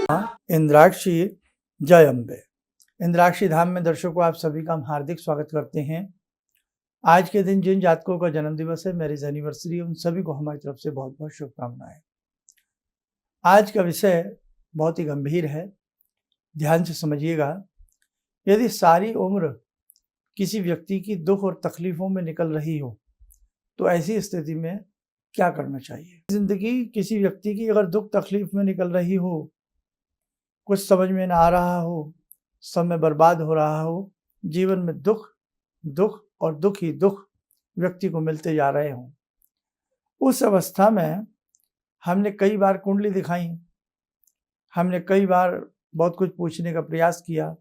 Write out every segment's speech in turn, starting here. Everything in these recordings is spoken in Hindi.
इंद्राक्षी जय अम्बे। इंद्राक्षी धाम में दर्शकों आप सभी का हम हार्दिक स्वागत करते हैं। आज के दिन जिन जातकों का जन्म दिवस है, मैरिज एनिवर्सरी, उन सभी को हमारी तरफ से बहुत बहुत शुभकामनाएं। आज का विषय बहुत ही गंभीर है, ध्यान से समझिएगा। यदि सारी उम्र किसी व्यक्ति की दुख और तकलीफों में निकल रही हो तो ऐसी स्थिति में क्या करना चाहिए। जिंदगी किसी व्यक्ति की अगर दुख तकलीफ में निकल रही हो, कुछ समझ में ना आ रहा हो, समय बर्बाद हो रहा हो, जीवन में दुख दुख और दुख ही दुख व्यक्ति को मिलते जा रहे हों, उस अवस्था में हमने कई बार कुंडली दिखाई, हमने कई बार बहुत कुछ पूछने का प्रयास किया,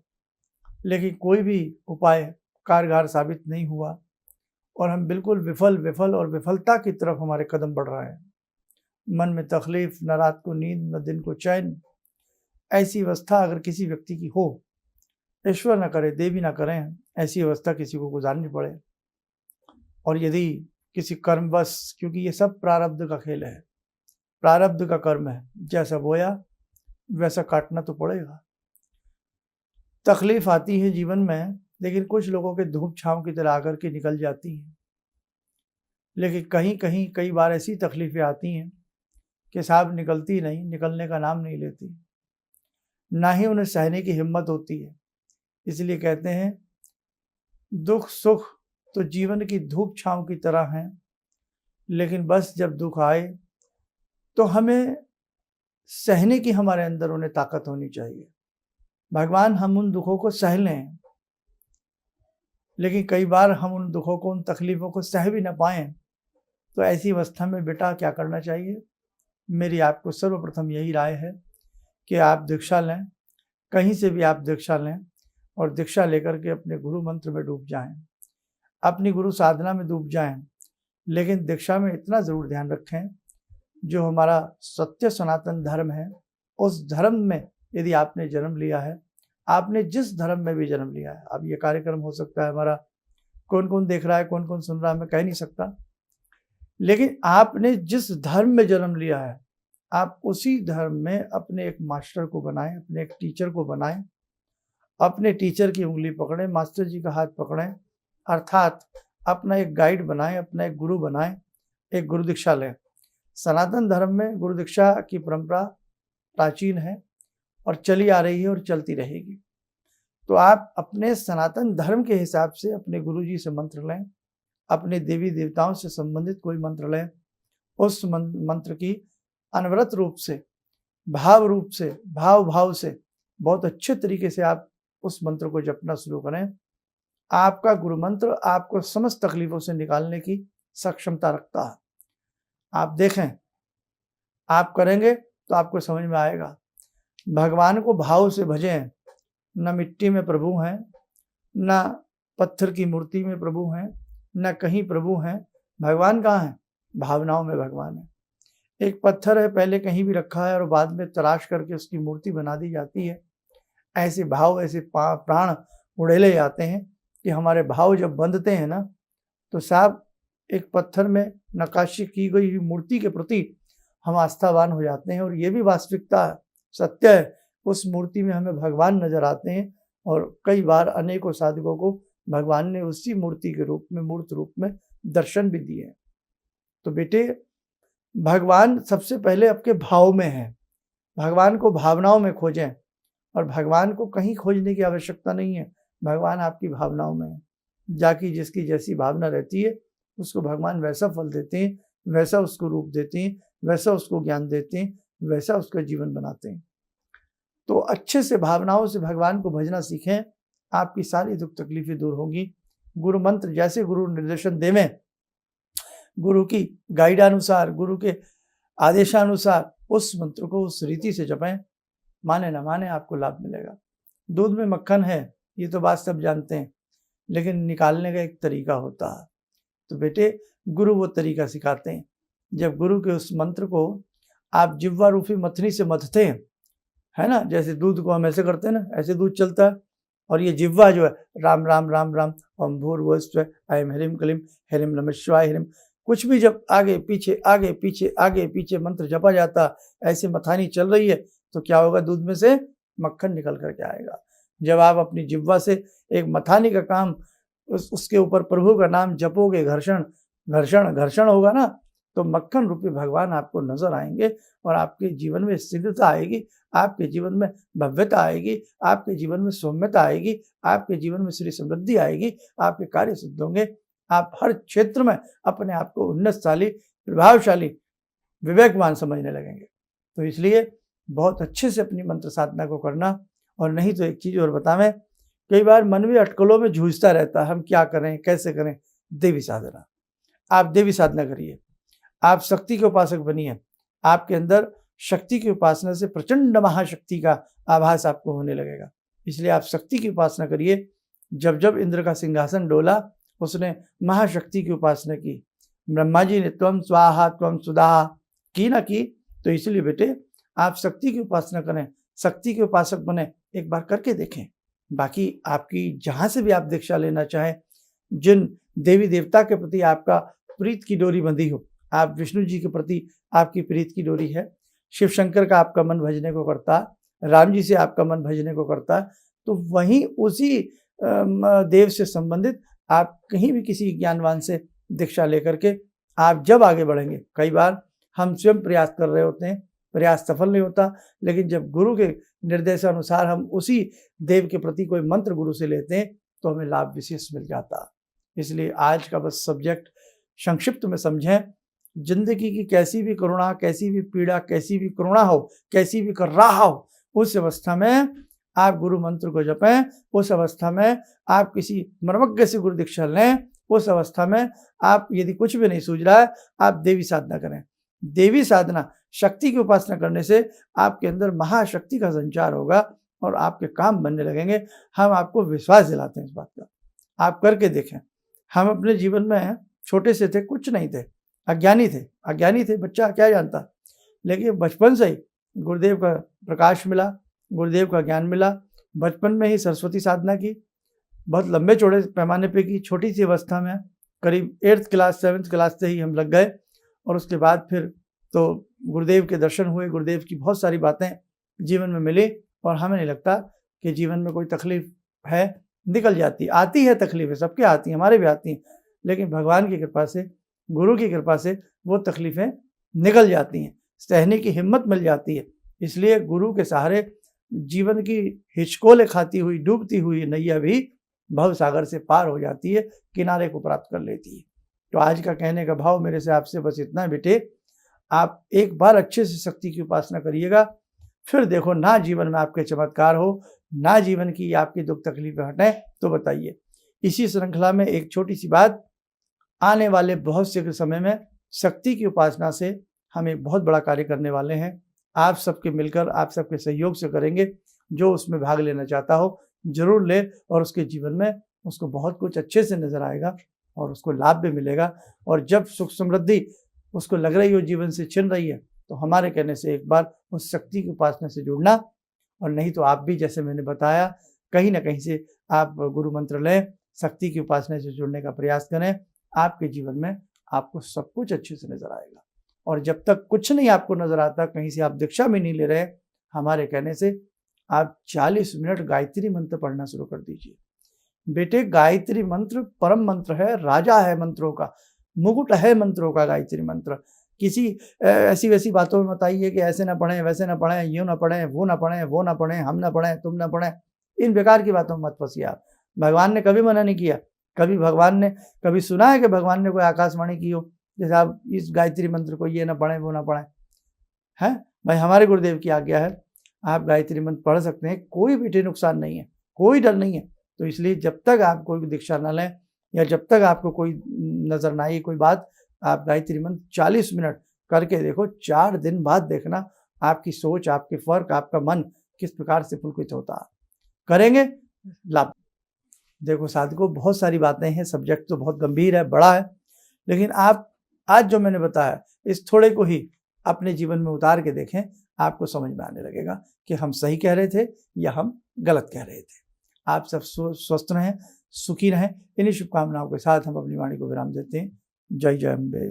लेकिन कोई भी उपाय कारगर साबित नहीं हुआ और हम बिल्कुल विफल और विफलता की तरफ हमारे कदम बढ़ रहे हैं। मन में तकलीफ, न रात को नींद, न दिन को चैन। ऐसी अवस्था अगर किसी व्यक्ति की हो, ईश्वर न करे, देवी न करें, ऐसी अवस्था किसी को गुजारनी पड़े, और यदि किसी कर्मवश, क्योंकि ये सब प्रारब्ध का खेल है, प्रारब्ध का कर्म है, जैसा बोया वैसा काटना तो पड़ेगा। तकलीफ आती है जीवन में, लेकिन कुछ लोगों के धूप छांव की तरह आकर के निकल जाती हैं, लेकिन कहीं कहीं कई बार ऐसी तकलीफें आती हैं कि साहब निकलती नहीं, निकलने का नाम नहीं लेती, ना ही उन्हें सहने की हिम्मत होती है। इसलिए कहते हैं दुख सुख तो जीवन की धूप छांव की तरह हैं, लेकिन बस जब दुख आए तो हमें सहने की हमारे अंदर उन्हें ताकत होनी चाहिए। भगवान हम उन दुखों को सह लें, लेकिन कई बार हम उन दुखों को, उन तकलीफों को सह भी ना पाएं, तो ऐसी अवस्था में बेटा क्या करना चाहिए। मेरी आपको सर्वप्रथम यही राय है कि आप दीक्षा लें, कहीं से भी आप दीक्षा लें, और दीक्षा लेकर के अपने गुरु मंत्र में डूब जाएं, अपनी गुरु साधना में डूब जाएं। लेकिन दीक्षा में इतना ज़रूर ध्यान रखें, जो हमारा सत्य सनातन धर्म है, उस धर्म में यदि आपने जन्म लिया है, आपने जिस धर्म में भी जन्म लिया है, अब ये कार्यक्रम हो सकता है हमारा कौन कौन देख रहा है, कौन कौन सुन रहा है, मैं कह नहीं सकता, लेकिन आपने जिस धर्म में जन्म लिया है, आप उसी धर्म में अपने एक मास्टर को बनाएं, अपने एक टीचर को बनाएं, अपने टीचर की उंगली पकड़ें, मास्टर जी का हाथ पकड़ें, अर्थात अपना एक गाइड बनाएं, अपना एक गुरु बनाएं, एक गुरु दीक्षा लें। सनातन धर्म में गुरु दीक्षा की परंपरा प्राचीन है और चली आ रही है और चलती रहेगी। तो आप अपने सनातन धर्म के हिसाब से अपने गुरु जी से मंत्र लें, अपने देवी देवताओं से संबंधित कोई मंत्र लें, उस मंत्र की अनवरत रूप से, भाव रूप से, भाव से बहुत अच्छे तरीके से आप उस मंत्र को जपना शुरू करें। आपका गुरु मंत्र आपको समस्त तकलीफों से निकालने की सक्षमता रखता है। आप देखें, आप करेंगे तो आपको समझ में आएगा। भगवान को भाव से भजें। न मिट्टी में प्रभु हैं, न पत्थर की मूर्ति में प्रभु हैं, न कहीं प्रभु हैं। भगवान कहाँ हैं? भावनाओं में भगवान है। एक पत्थर है, पहले कहीं भी रखा है और बाद में तराश करके उसकी मूर्ति बना दी जाती है। ऐसे भाव, ऐसे प्राण उड़ेले जाते हैं कि हमारे भाव जब बंधते हैं ना, तो साहब एक पत्थर में नक्काशी की गई हुई मूर्ति के प्रति हम आस्थावान हो जाते हैं। और ये भी वास्तविकता है, सत्य है, उस मूर्ति में हमें भगवान नजर आते हैं। और कई बार अनेकों साधकों को भगवान ने उसी मूर्ति के रूप में, मूर्त रूप में दर्शन भी दिए। तो बेटे, भगवान सबसे पहले आपके भाव में है। भगवान को भावनाओं में खोजें, और भगवान को कहीं खोजने की आवश्यकता नहीं है, भगवान आपकी भावनाओं में है। जाकि जिसकी जैसी भावना रहती है उसको भगवान वैसा फल देते हैं, वैसा उसको रूप देते हैं, वैसा उसको ज्ञान देते हैं, वैसा उसका जीवन बनाते हैं। तो अच्छे से भावनाओं से भगवान को भजना सीखें, आपकी सारी दुख तकलीफें दूर होंगी। गुरु मंत्र जैसे गुरु निर्देशन देवें, गुरु की गाइडानुसार, गुरु के आदेशानुसार उस मंत्र को उस रीति से जपें। माने ना माने, आपको लाभ मिलेगा। दूध में मक्खन है, ये तो बात सब जानते हैं, लेकिन निकालने का एक तरीका होता है। तो बेटे, गुरु वो तरीका सिखाते हैं। जब गुरु के उस मंत्र को आप जिह्वा रूपी मथनी से मथते हैं, है ना, जैसे दूध को हम ऐसे करते हैं ना, ऐसे दूध चलता है। और ये जिह्वा जो है, राम राम राम राम, ओम भूर्भुवस्सुः, ऐं ह्रीं क्लीं, ह्रीं नमः शिवाय, ह्रीं, कुछ भी जब आगे पीछे मंत्र जपा जाता, ऐसे मथानी चल रही है, तो क्या होगा, दूध में से मक्खन निकल करके आएगा। जब आप अपनी जिह्वा से एक मथानी का काम उसके ऊपर प्रभु का नाम जपोगे, घर्षण घर्षण घर्षण होगा ना, तो मक्खन रूपी भगवान आपको नजर आएंगे और आपके जीवन में स्थिरता आएगी, आपके जीवन में भव्यता आएगी, आपके जीवन में सौम्यता आएगी, आपके जीवन में श्री समृद्धि आएगी, आपके कार्य सिद्ध होंगे, आप हर क्षेत्र में अपने आप को उन्नतशाली, प्रभावशाली, विवेकवान समझने लगेंगे। तो इसलिए बहुत अच्छे से अपनी मंत्र साधना को करना। और नहीं तो एक चीज और बतावें, कई बार मन भी अटकलों में जूझता रहता है, हम क्या करें, कैसे करें। देवी साधना, आप देवी साधना करिए, आप शक्ति के उपासक बनिए। आपके अंदर शक्ति की उपासना से प्रचंड महाशक्ति का आभास आपको होने लगेगा। इसलिए आप शक्ति की उपासना करिए। जब जब इंद्र का सिंहासन डोला, उसने महाशक्ति की उपासना की। ब्रह्मा जी ने त्वम स्वाहा त्वम सुधा की ना की। तो इसलिए बेटे आप शक्ति की उपासना करें, शक्ति के उपासक बने, एक बार करके देखें। बाकी आपकी जहाँ से भी आप दीक्षा लेना चाहें, जिन देवी देवता के प्रति आपका प्रीत की डोरी बंधी हो, आप विष्णु जी के प्रति आपकी प्रीत की डोरी है, शिव शंकर का आपका मन भजने को करता, राम जी से आपका मन भजने को करता, तो वहीं उसी देव से संबंधित आप कहीं भी किसी ज्ञानवान से दीक्षा लेकर के आप जब आगे बढ़ेंगे। कई बार हम स्वयं प्रयास कर रहे होते हैं, प्रयास सफल नहीं होता, लेकिन जब गुरु के निर्देशानुसार हम उसी देव के प्रति कोई मंत्र गुरु से लेते हैं तो हमें लाभ विशेष मिल जाता। इसलिए आज का बस सब्जेक्ट संक्षिप्त में समझें। जिंदगी की कैसी भी करुणा, कैसी भी पीड़ा, कैसी भी करुणा हो, कैसी भी कर्रा हो, उस अवस्था में आप गुरु मंत्र को जपें, उस अवस्था में आप किसी मर्मज्ञ से गुरु दीक्षा लें, उस अवस्था में आप यदि कुछ भी नहीं सूझ रहा है, आप देवी साधना करें। देवी साधना, शक्ति की उपासना करने से आपके अंदर महाशक्ति का संचार होगा और आपके काम बनने लगेंगे। हम आपको विश्वास दिलाते हैं इस बात का, आप करके देखें। हम अपने जीवन में छोटे से थे, कुछ नहीं थे, अज्ञानी थे, बच्चा क्या जानता, लेकिन बचपन से ही गुरुदेव का प्रकाश मिला, गुरुदेव का ज्ञान मिला। बचपन में ही सरस्वती साधना की, बहुत लंबे चौड़े पैमाने पे की। छोटी सी अवस्था में करीब 8th क्लास 7th क्लास से ही हम लग गए और उसके बाद फिर तो गुरुदेव के दर्शन हुए, गुरुदेव की बहुत सारी बातें जीवन में मिली और हमें नहीं लगता कि जीवन में कोई तकलीफ है, निकल जाती। आती है तकलीफें, सबके आती हैं, हमारे भी आती हैं, लेकिन भगवान की कृपा से, गुरु की कृपा से वो तकलीफें निकल जाती हैं, सहने की हिम्मत मिल जाती है। इसलिए गुरु के सहारे जीवन की हिचकोले खाती हुई, डूबती हुई नैया भी भव सागर से पार हो जाती है, किनारे को प्राप्त कर लेती है। तो आज का कहने का भाव मेरे से आपसे बस इतना है बेटे, आप एक बार अच्छे से शक्ति की उपासना करिएगा, फिर देखो ना जीवन में आपके चमत्कार हो, ना जीवन की आपकी दुख तकलीफें हटें, तो बताइए। इसी श्रृंखला में एक छोटी सी बात, आने वाले बहुत से समय में शक्ति की उपासना से हम एक बहुत बड़ा कार्य करने वाले हैं। आप सबके मिलकर, आप सबके सहयोग से करेंगे। जो उसमें भाग लेना चाहता हो जरूर ले, और उसके जीवन में उसको बहुत कुछ अच्छे से नजर आएगा और उसको लाभ भी मिलेगा। और जब सुख समृद्धि उसको लग रही हो जीवन से छिन रही है, तो हमारे कहने से एक बार उस शक्ति की उपासना से जुड़ना, और नहीं तो आप भी जैसे मैंने बताया कहीं ना कहीं से आप गुरु मंत्र लें, शक्ति की उपासना से जुड़ने का प्रयास करें। आपके जीवन में आपको सब कुछ अच्छे से नजर आएगा। और जब तक कुछ नहीं आपको नजर आता, कहीं से आप दीक्षा भी नहीं ले रहे, हमारे कहने से आप 40 मिनट गायत्री मंत्र पढ़ना शुरू कर दीजिए। बेटे गायत्री मंत्र परम मंत्र है, राजा है मंत्रों का, मुकुट है मंत्रों का गायत्री मंत्र। किसी ऐसी वैसी बातों में बताइए कि ऐसे ना पढ़ें, वैसे ना पढ़ें, यूँ ना पढ़ें, वो ना पढ़ें, वो ना पढ़ें, हम ना पढ़ें, तुम ना पढ़ें, इन बेकार की बातों में मत फंसिए आप। भगवान ने कभी मना नहीं किया, कभी भगवान ने कभी सुना है कि भगवान ने कोई आकाशवाणी की हो जैसे आप इस गायत्री मंत्र को ये ना पढ़ें, वो ना पढ़ें, हैं भाई। हमारे गुरुदेव की आज्ञा है, आप गायत्री मंत्र पढ़ सकते हैं, कोई भी नुकसान नहीं है, कोई डर नहीं है। तो इसलिए जब तक आप कोई दीक्षा ना लें या जब तक आपको कोई नजर ना आए कोई बात, आप गायत्री मंत्र 40 मिनट करके देखो। 4 दिन बाद देखना आपकी सोच, आपके फर्क, आपका मन किस प्रकार से पुलकित होता है। करेंगे लाभ। देखो साधकों, बहुत सारी बातें हैं, सब्जेक्ट तो बहुत गंभीर है, बड़ा है, लेकिन आप आज जो मैंने बताया इस थोड़े को ही अपने जीवन में उतार के देखें, आपको समझ में आने लगेगा कि हम सही कह रहे थे या हम गलत कह रहे थे। आप सब स्वस्थ रहें, सुखी रहें। इन्हीं शुभकामनाओं के साथ हम अपनी वाणी को विराम देते हैं। जय जय अम्बे।